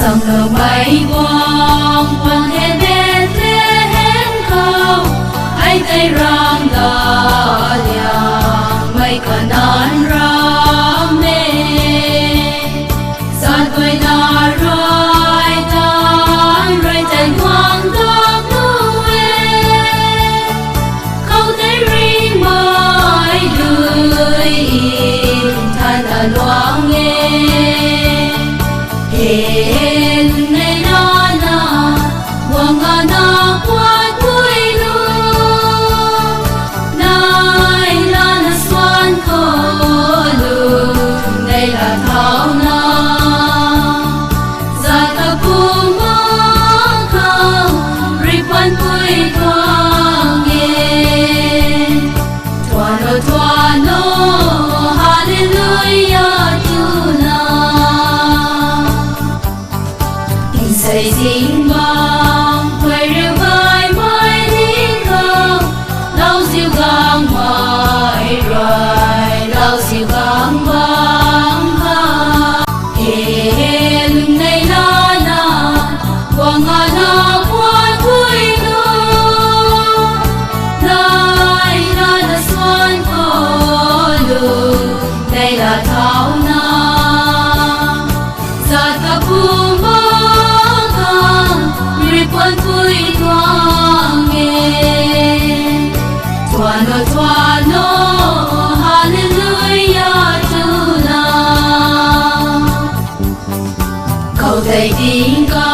dòng lờ mây quang quang thế bên thế hén khâu ai tay rang đà liang mây cả nan ram mê sát quay na roi tan roi tan quang đam nuê khâu tay ring mai lưới in than là loang nghe hên ngày na na quang ngà na quát vui lu nay là na xoan khô lu đây là thảo na già ta pu mong khao ri quan vui thoáng nghe thoa no hallelujah tu na xây dính băng quay rêu vai mai lính không lau siêu gang mai rồi lau siêu gang băng ha hê lưng này na na quang ngà na quan vui nu nay na na xuân khô lu đây là thảo na già ta pu quan vui thoáng nghe thoa no hallelujah tu na cầu thầy tin con